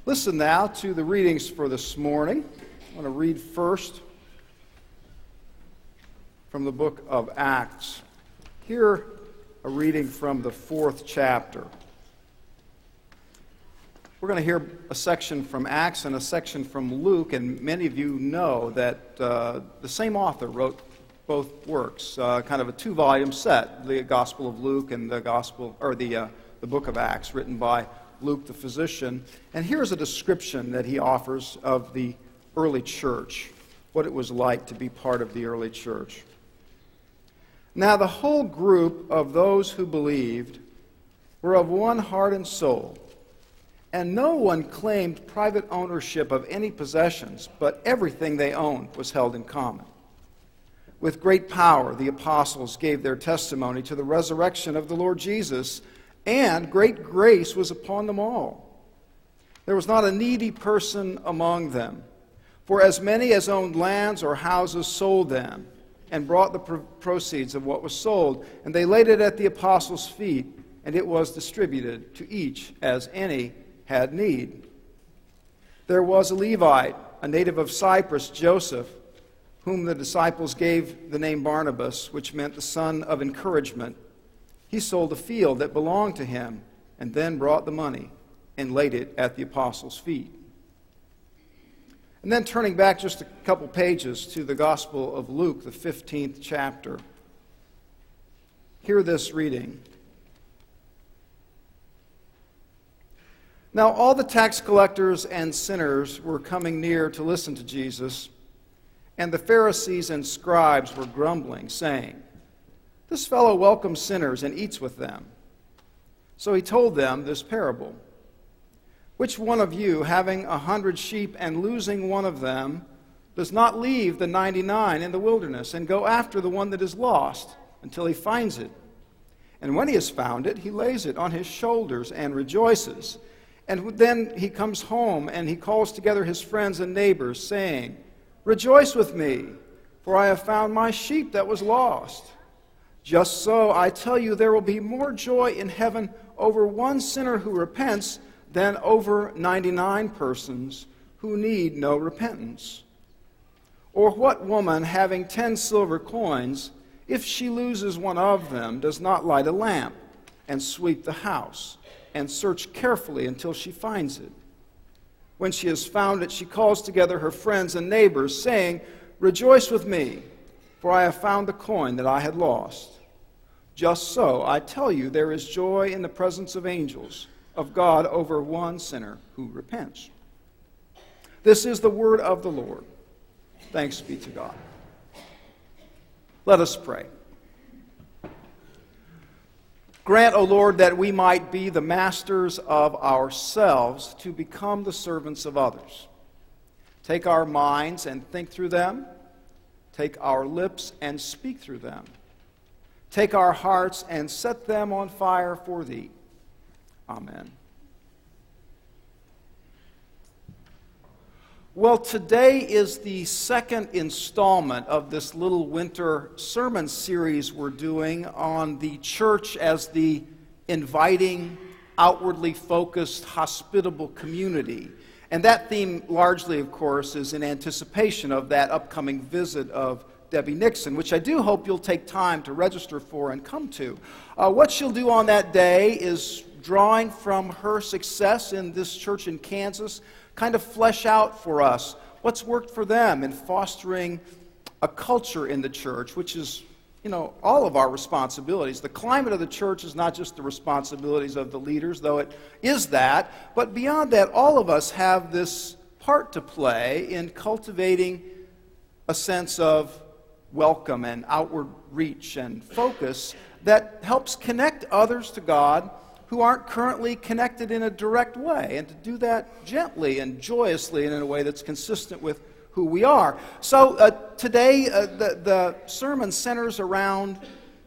Listen now to the readings for this morning. I want to read first from the book of Acts. Here, a reading from the 4th chapter. We're going to hear a section from Acts and a section from Luke, and many of you know that the same author wrote both works, kind of a 2-volume set, the Gospel of Luke and the book of Acts, written by Luke the physician. And here's a description that he offers of the early church, what it was like to be part of the early church. Now the whole group of those who believed were of one heart and soul, and no one claimed private ownership of any possessions, but everything they owned was held in common. With great power the apostles gave their testimony to the resurrection of the Lord Jesus, and great grace was upon them all. There was not a needy person among them, for as many as owned lands or houses sold them, and brought the proceeds of what was sold, and they laid it at the apostles' feet, and it was distributed to each as any had need. There was a Levite, a native of Cyprus, Joseph, whom the disciples gave the name Barnabas, which meant the son of encouragement. He sold a field that belonged to him, and then brought the money and laid it at the apostles' feet. And then turning back just a couple pages to the Gospel of Luke, the 15th chapter. Hear this reading. Now all the tax collectors and sinners were coming near to listen to Jesus, and the Pharisees and scribes were grumbling, saying, "This fellow welcomes sinners and eats with them." So he told them this parable. Which one of you, having 100 sheep and losing one of them, does not leave the 99 in the wilderness and go after the one that is lost until he finds it? And when he has found it, he lays it on his shoulders and rejoices. And then he comes home and he calls together his friends and neighbors, saying, "Rejoice with me, for I have found my sheep that was lost." Just so, I tell you, there will be more joy in heaven over one sinner who repents than over 99 persons who need no repentance. Or what woman, having 10 silver coins, if she loses one of them, does not light a lamp and sweep the house and search carefully until she finds it? When she has found it, she calls together her friends and neighbors, saying, "Rejoice with me, for I have found the coin that I had lost." Just so, I tell you, there is joy in the presence of angels of God over one sinner who repents. This is the word of the Lord. Thanks be to God. Let us pray. Grant, O Lord, that we might be the masters of ourselves to become the servants of others. Take our minds and think through them. Take our lips and speak through them. Take our hearts and set them on fire for Thee. Amen. Well, today is the second installment of this little winter sermon series we're doing on the church as the inviting, outwardly focused, hospitable community. And that theme largely, of course, is in anticipation of that upcoming visit of Debbie Nixon, which I do hope you'll take time to register for and come to. What she'll do on that day is, drawing from her success in this church in Kansas, kind of flesh out for us what's worked for them in fostering a culture in the church, which is, all of our responsibilities. The climate of the church is not just the responsibilities of the leaders, though it is that, but beyond that, all of us have this part to play in cultivating a sense of welcome and outward reach and focus that helps connect others to God who aren't currently connected in a direct way, and to do that gently and joyously and in a way that's consistent with who we are. So today, the sermon centers around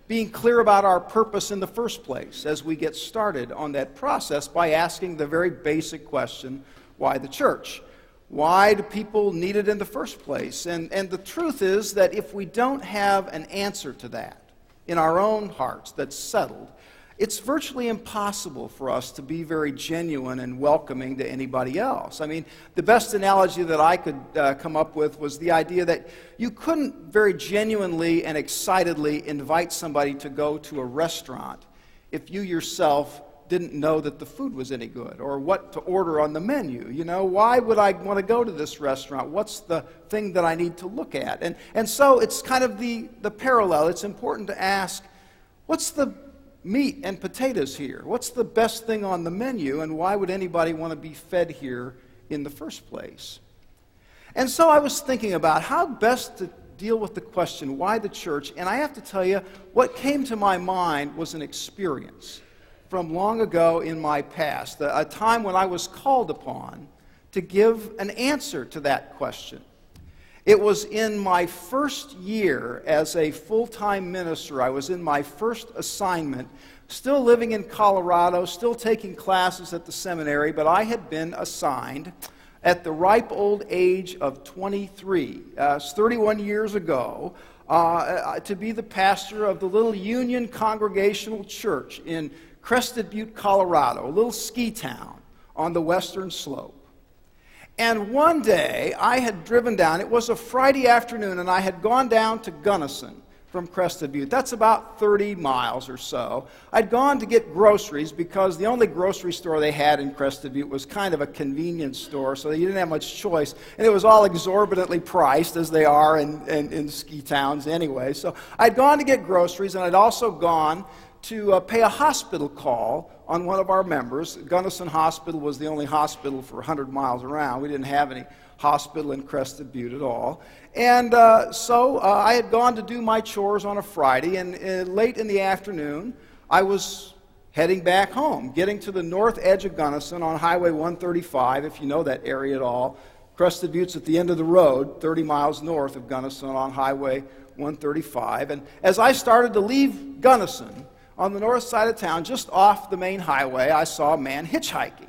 being clear about our purpose in the first place as we get started on that process by asking the very basic question, why the church? Why do people need it in the first place? And the truth is that if we don't have an answer to that in our own hearts that's settled, it's virtually impossible for us to be very genuine and welcoming to anybody else. I mean, the best analogy that I could come up with was the idea that you couldn't very genuinely and excitedly invite somebody to go to a restaurant if you yourself didn't know that the food was any good or what to order on the menu. You know, why would I want to go to this restaurant? What's the thing that I need to look at? And so it's kind of the parallel. It's important to ask, what's the meat and potatoes here? What's the best thing on the menu, and why would anybody want to be fed here in the first place? And so I was thinking about how best to deal with the question, why the church? And I have to tell you, what came to my mind was an experience from long ago in my past, a time when I was called upon to give an answer to that question. It was in my first year as a full-time minister. I was in my first assignment, still living in Colorado, still taking classes at the seminary, but I had been assigned at the ripe old age of 23, 31 years ago, to be the pastor of the little Union Congregational Church in Crested Butte, Colorado, a little ski town on the western slope. And one day, I had driven down, it was a Friday afternoon, and I had gone down to Gunnison from Crested Butte. That's about 30 miles or so. I'd gone to get groceries because the only grocery store they had in Crested Butte was kind of a convenience store, so you didn't have much choice. And it was all exorbitantly priced, as they are in ski towns anyway. So I'd gone to get groceries, and I'd also gone to pay a hospital call on one of our members. Gunnison Hospital was the only hospital for 100 miles around. We didn't have any hospital in Crested Butte at all. And so I had gone to do my chores on a Friday, and late in the afternoon, I was heading back home, getting to the north edge of Gunnison on Highway 135, if you know that area at all. Crested Butte's at the end of the road, 30 miles north of Gunnison on Highway 135. And as I started to leave Gunnison, on the north side of town, just off the main highway, I saw a man hitchhiking.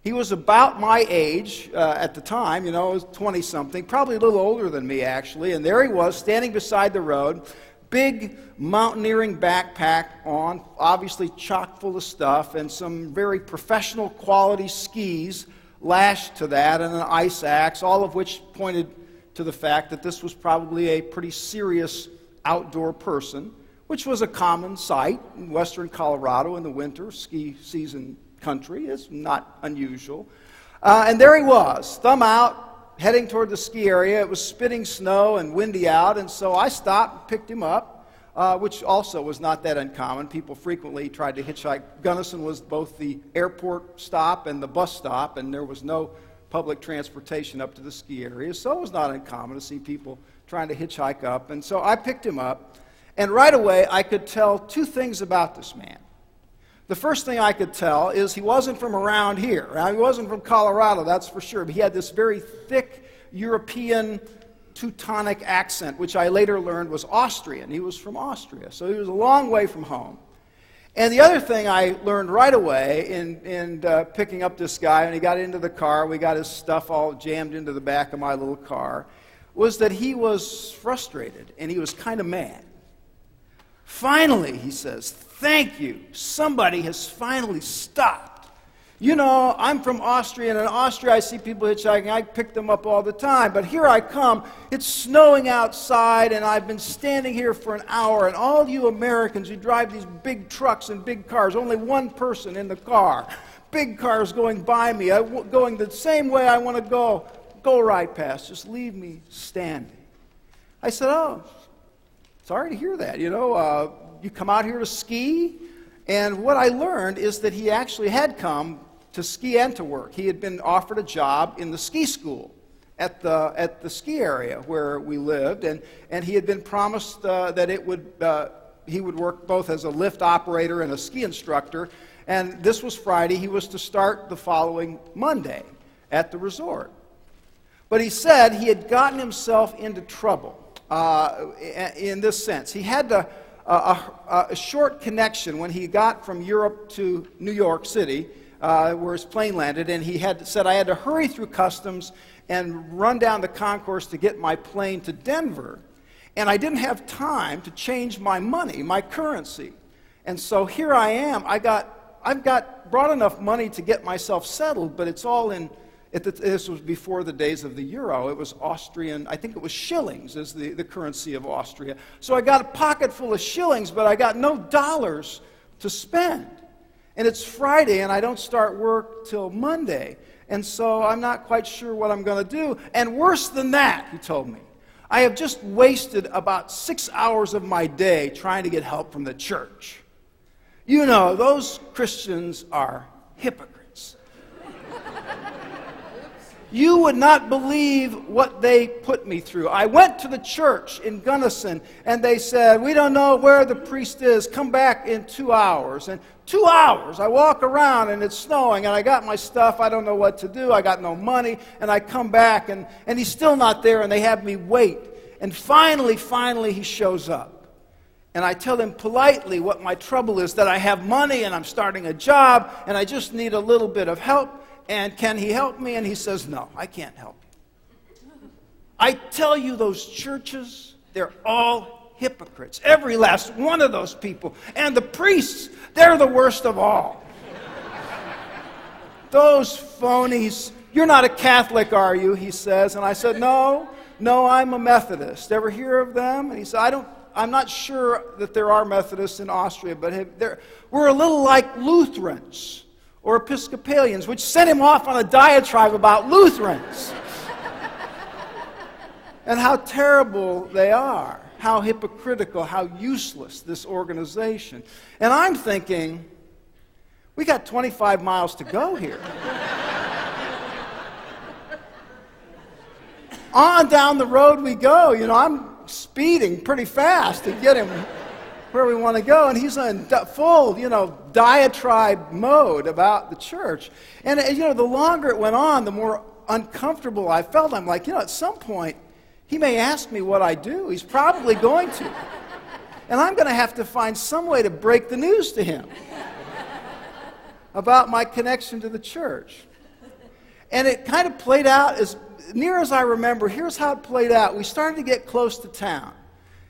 He was about my age at the time, 20-something, probably a little older than me, actually. And there he was, standing beside the road, big mountaineering backpack on, obviously chock full of stuff, and some very professional quality skis lashed to that, and an ice axe, all of which pointed to the fact that this was probably a pretty serious outdoor person, which was a common sight in western Colorado in the winter, ski season country. It's not unusual. And there he was, thumb out, heading toward the ski area. It was spitting snow and windy out, and so I stopped and picked him up, which also was not that uncommon. People frequently tried to hitchhike. Gunnison was both the airport stop and the bus stop, and there was no public transportation up to the ski area, so it was not uncommon to see people trying to hitchhike up. And so I picked him up. And right away, I could tell two things about this man. The first thing I could tell is he wasn't from around here. He wasn't from Colorado, that's for sure. But he had this very thick European Teutonic accent, which I later learned was Austrian. He was from Austria, so he was a long way from home. And the other thing I learned right away in picking up this guy, when he got into the car, we got his stuff all jammed into the back of my little car, was that he was frustrated and he was kind of mad. Finally, he says, thank you. Somebody has finally stopped. I'm from Austria, and in Austria I see people hitchhiking. I pick them up all the time. But here I come. It's snowing outside, and I've been standing here for an hour, and all you Americans who drive these big trucks and big cars, only one person in the car. Big cars going by me, going the same way I want to go. Go right past. Just leave me standing. I said, oh, sorry to hear that. You come out here to ski, and what I learned is that he actually had come to ski and to work. He had been offered a job in the ski school at the ski area where we lived, and he had been promised that he would work both as a lift operator and a ski instructor. And this was Friday. He was to start the following Monday at the resort. But he said he had gotten himself into trouble. In this sense, he had a short connection when he got from Europe to New York City, where his plane landed, and he said I had to hurry through customs and run down the concourse to get my plane to Denver, and I didn't have time to change my money, my currency. And so here I am. I've got brought enough money to get myself settled, but it's all in. This was before the days of the euro. It was Austrian, I think it was shillings is the currency of Austria. So I got a pocket full of shillings, but I got no dollars to spend. And it's Friday, and I don't start work till Monday. And so I'm not quite sure what I'm going to do. And worse than that, he told me, I have just wasted about 6 hours of my day trying to get help from the church. You know, those Christians are hypocrites. You would not believe what they put me through. I went to the church in Gunnison, and they said, we don't know where the priest is. Come back in 2 hours. And 2 hours, I walk around, and it's snowing, and I got my stuff. I don't know what to do. I got no money. And I come back, and he's still not there, and they have me wait. And finally, he shows up. And I tell him politely what my trouble is, that I have money, and I'm starting a job, and I just need a little bit of help. And can he help me? And he says, no, I can't help you. I tell you, those churches, they're all hypocrites. Every last one of those people. And the priests, they're the worst of all. Those phonies. You're not a Catholic, are you? He says. And I said, no, I'm a Methodist. Ever hear of them? And he said, I'm not sure that there are Methodists in Austria, but we're a little like Lutherans or Episcopalians, which sent him off on a diatribe about Lutherans and how terrible they are, how hypocritical, how useless this organization. And I'm thinking, we got 25 miles to go here. On down the road we go. You know, I'm speeding pretty fast to get him where we want to go, and he's in full, diatribe mode about the church. And, the longer it went on, the more uncomfortable I felt. I'm like, at some point, he may ask me what I do. He's probably going to. And I'm going to have to find some way to break the news to him about my connection to the church. And it kind of played out, as near as I remember, here's how it played out. We started to get close to town.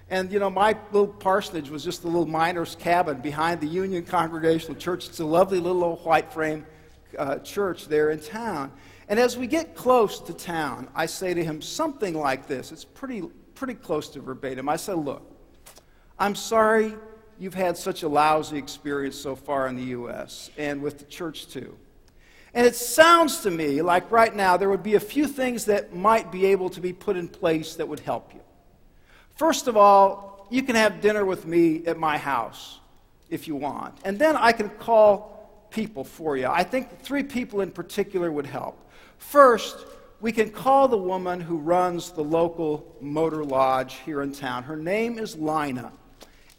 And, my little parsonage was just a little miner's cabin behind the Union Congregational Church. It's a lovely little old white frame church there in town. And as we get close to town, I say to him something like this. It's pretty close to verbatim. I said, look, I'm sorry you've had such a lousy experience so far in the U.S. and with the church too. And it sounds to me like right now there would be a few things that might be able to be put in place that would help you. First of all, you can have dinner with me at my house if you want. And then I can call people for you. I think 3 people in particular would help. First, we can call the woman who runs the local motor lodge here in town. Her name is Lina.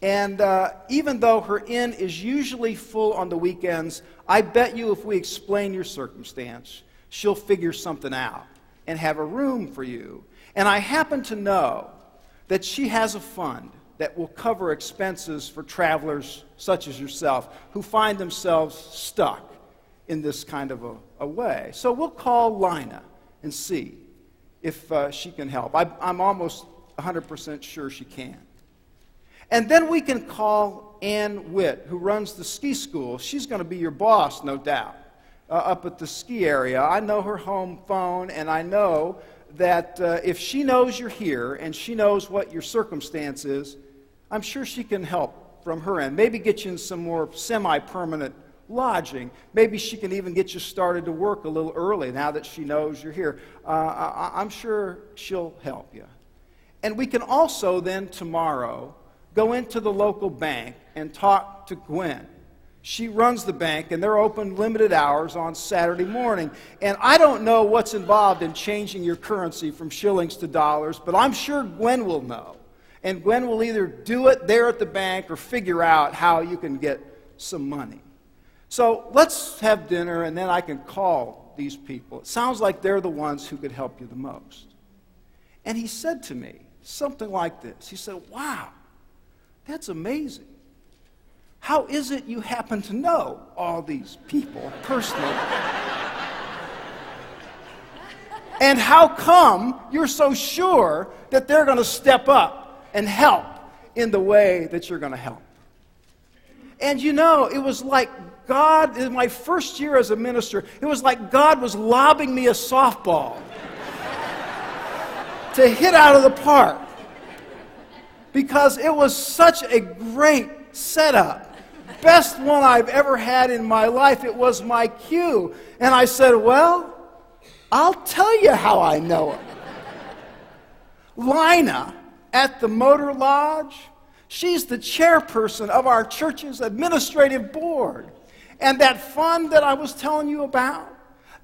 And even though her inn is usually full on the weekends, I bet you if we explain your circumstance, she'll figure something out and have a room for you. And I happen to know that she has a fund that will cover expenses for travelers such as yourself who find themselves stuck in this kind of a way. So we'll call Lina and see if she can help. I'm almost 100% sure she can. And then we can call Ann Witt, who runs the ski school. She's going to be your boss, no doubt, up at the ski area. I know her home phone, and I know that if she knows you're here and she knows what your circumstance is, I'm sure she can help from her end. Maybe get you in some more semi-permanent lodging. Maybe she can even get you started to work a little early now that she knows you're here. I'm sure she'll help you. And we can also then tomorrow go into the local bank and talk to Gwen. She runs the bank, and they're open limited hours on Saturday morning. And I don't know what's involved in changing your currency from shillings to dollars, but I'm sure Gwen will know. And Gwen will either do it there at the bank or figure out how you can get some money. So let's have dinner, and then I can call these people. It sounds like they're the ones who could help you the most. And he said to me something like this. He said, wow, that's amazing. How is it you happen to know all these people personally? And how come you're so sure that they're going to step up and help in the way that you're going to help? And it was like God, in my first year as a minister, it was like God was lobbing me a softball to hit out of the park. Because it was such a great setup. Best one I've ever had in my life. It was my cue. And I said, well, I'll tell you how I know it. Lina at the Motor Lodge, she's the chairperson of our church's administrative board. And that fund that I was telling you about,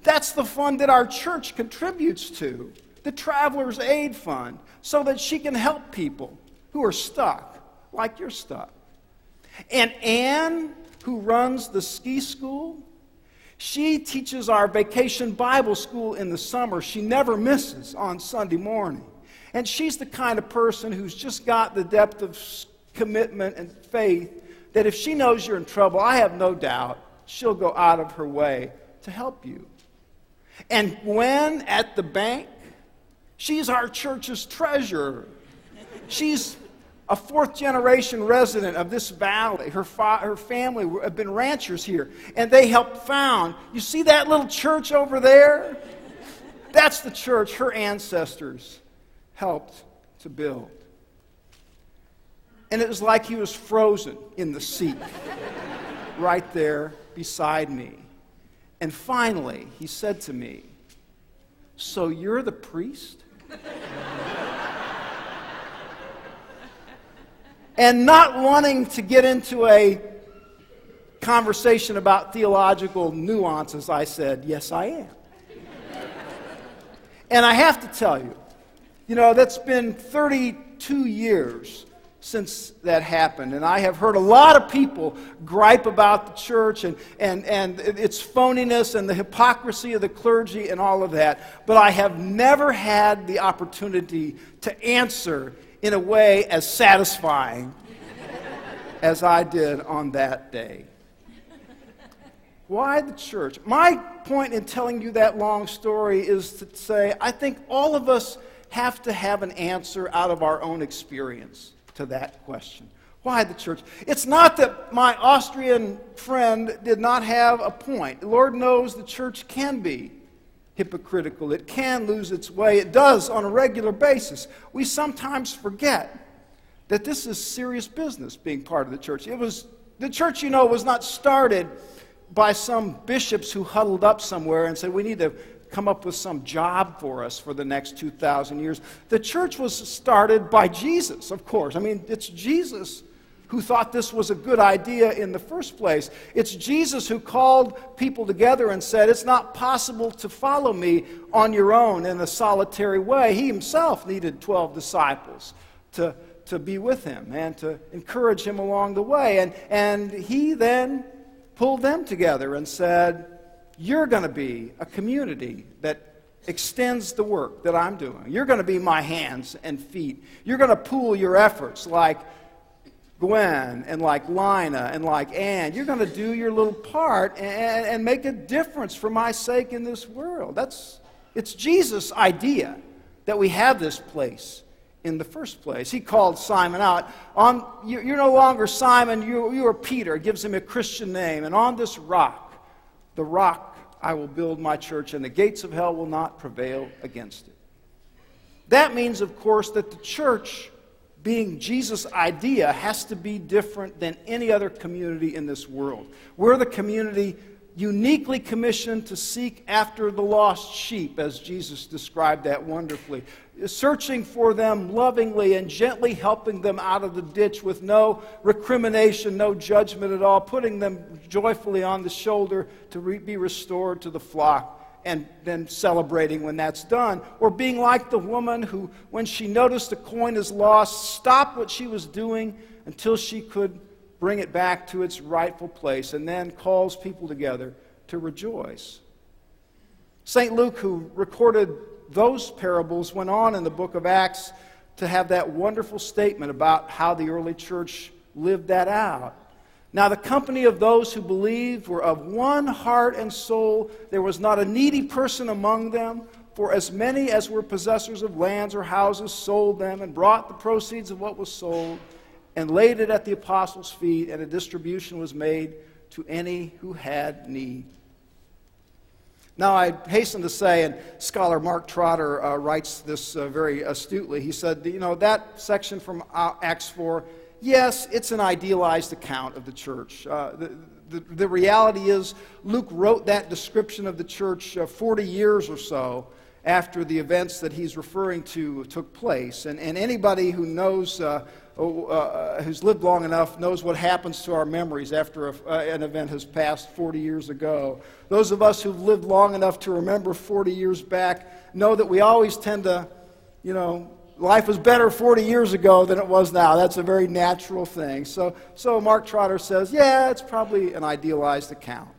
that's the fund that our church contributes to, the Travelers Aid Fund, so that she can help people who are stuck, like you're stuck. And Ann, who runs the ski school, she teaches our vacation Bible school in the summer. She never misses on Sunday morning. And she's the kind of person who's just got the depth of commitment and faith that if she knows you're in trouble, I have no doubt she'll go out of her way to help you. And Gwen at the bank, she's our church's treasurer. She's a fourth-generation resident of this valley. Her family have been ranchers here, and they helped found. You see that little church over there? That's the church her ancestors helped to build. And it was like he was frozen in the seat right there beside me. And finally, he said to me, "So you're the priest?" And not wanting to get into a conversation about theological nuances, I said, "Yes, I am." And I have to tell you, that's been 32 years since that happened. And I have heard a lot of people gripe about the church and its phoniness and the hypocrisy of the clergy and all of that. But I have never had the opportunity to answer in a way as satisfying as I did on that day. Why the church? My point in telling you that long story is to say, I think all of us have to have an answer out of our own experience to that question. Why the church? It's not that my Austrian friend did not have a point. The Lord knows the church can be hypocritical. It can lose its way. It does on a regular basis. We sometimes forget that this is serious business, being part of the church. The church, was not started by some bishops who huddled up somewhere and said, we need to come up with some job for us for the next 2,000 years. The church was started by Jesus, of course. It's Jesus who thought this was a good idea in the first place. It's Jesus who called people together and said, it's not possible to follow me on your own in a solitary way. He himself needed 12 disciples to be with him and to encourage him along the way. And he then pulled them together and said, you're going to be a community that extends the work that I'm doing. You're going to be my hands and feet. You're going to pool your efforts like Gwen and like Lina and like Ann. You're going to do your little part and make a difference for my sake in this world. It's Jesus' idea that we have this place in the first place. He called Simon out. You're no longer Simon, you are Peter. It gives him a Christian name. And on this rock, the rock, I will build my church, and the gates of hell will not prevail against it. That means, of course, that the church, being Jesus' idea, has to be different than any other community in this world. We're the community uniquely commissioned to seek after the lost sheep, as Jesus described that wonderfully, searching for them lovingly and gently helping them out of the ditch with no recrimination, no judgment at all, putting them joyfully on the shoulder to be restored to the flock, and then celebrating when that's done. Or being like the woman who, when she noticed a coin is lost, stopped what she was doing until she could bring it back to its rightful place, and then calls people together to rejoice. St. Luke, who recorded those parables, went on in the book of Acts to have that wonderful statement about how the early church lived that out. Now the company of those who believed were of one heart and soul. There was not a needy person among them, for as many as were possessors of lands or houses sold them and brought the proceeds of what was sold and laid it at the apostles' feet, and a distribution was made to any who had need. Now, I hasten to say, and scholar Mark Trotter writes this very astutely, he said, that section from Acts 4, yes, it's an idealized account of the church. The reality is, Luke wrote that description of the church 40 years or so after the events that he's referring to took place. And anybody who knows, who's lived long enough, knows what happens to our memories after an event has passed 40 years ago. Those of us who've lived long enough to remember 40 years back know that we always tend to, life was better 40 years ago than it was now. That's a very natural thing. So Mark Trotter says, yeah, it's probably an idealized account.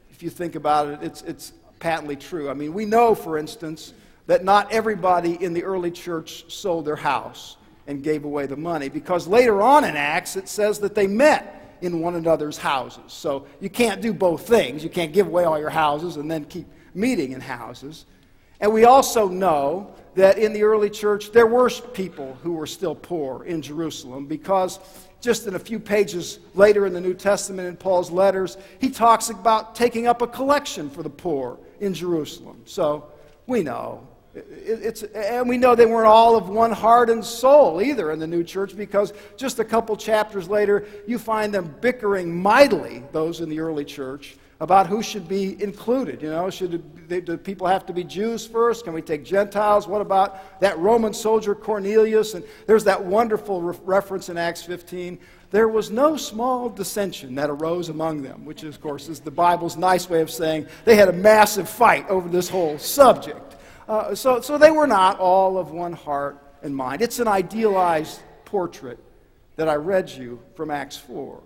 If you think about it, it's patently true. I mean, we know, for instance, that not everybody in the early church sold their house and gave away the money, because later on in Acts it says that they met in one another's houses. So you can't do both things. You can't give away all your houses and then keep meeting in houses. And we also know that in the early church there were people who were still poor in Jerusalem, because just in a few pages later in the New Testament in Paul's letters, he talks about taking up a collection for the poor in Jerusalem. So we know. And we know they weren't all of one heart and soul either in the new church, because just a couple chapters later you find them bickering mightily, those in the early church, about who should be included. Do people have to be Jews first? Can we take Gentiles? What about that Roman soldier Cornelius? And there's that wonderful reference in Acts 15. There was no small dissension that arose among them, which, of course, is the Bible's nice way of saying they had a massive fight over this whole subject. So they were not all of one heart and mind. It's an idealized portrait that I read you from Acts 4.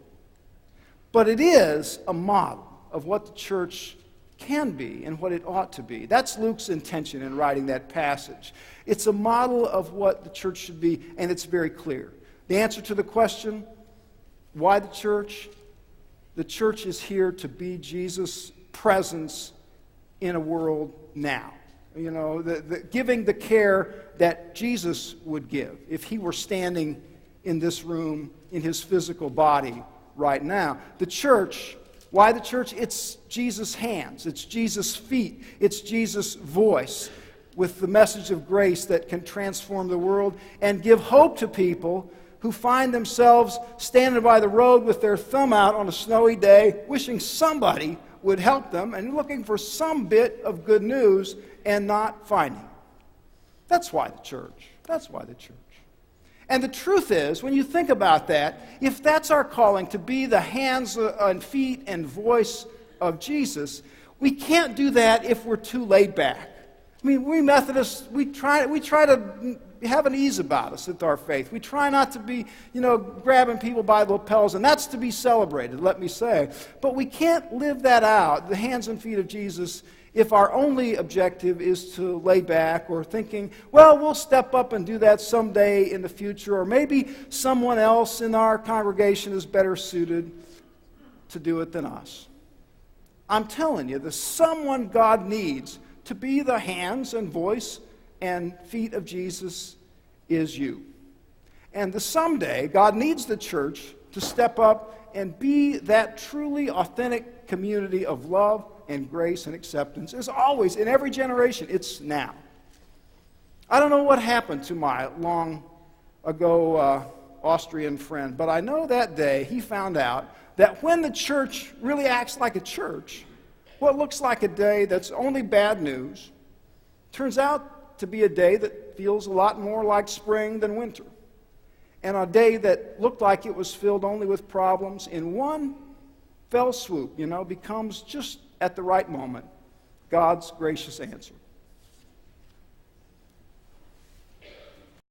But it is a model of what the church can be and what it ought to be. That's Luke's intention in writing that passage. It's a model of what the church should be, and it's very clear. The answer to the question, why the church? The church is here to be Jesus' presence in a world now. Giving the care that Jesus would give if he were standing in this room in his physical body right now. The church, why the church? It's Jesus' hands, it's Jesus' feet, it's Jesus' voice with the message of grace that can transform the world and give hope to people who find themselves standing by the road with their thumb out on a snowy day, wishing somebody would help them and looking for some bit of good news and not finding it. That's why the church. That's why the church. And the truth is, when you think about that, if that's our calling, to be the hands and feet and voice of Jesus, we can't do that if we're too laid back. I mean, we Methodists, we try to have an ease about us with our faith. We try not to be, grabbing people by the lapels, and that's to be celebrated, let me say. But we can't live that out, the hands and feet of Jesus, if our only objective is to lay back or thinking, well, we'll step up and do that someday in the future, or maybe someone else in our congregation is better suited to do it than us. I'm telling you, the someone God needs to be the hands and voice and feet of Jesus is you. And the someday God needs the church to step up and be that truly authentic community of love and grace and acceptance. As always, in every generation, it's now. I don't know what happened to my long ago Austrian friend, but I know that day he found out that when the church really acts like a church, what looks like a day that's only bad news turns out to be a day that feels a lot more like spring than winter. And a day that looked like it was filled only with problems, in one fell swoop, becomes just at the right moment God's gracious answer.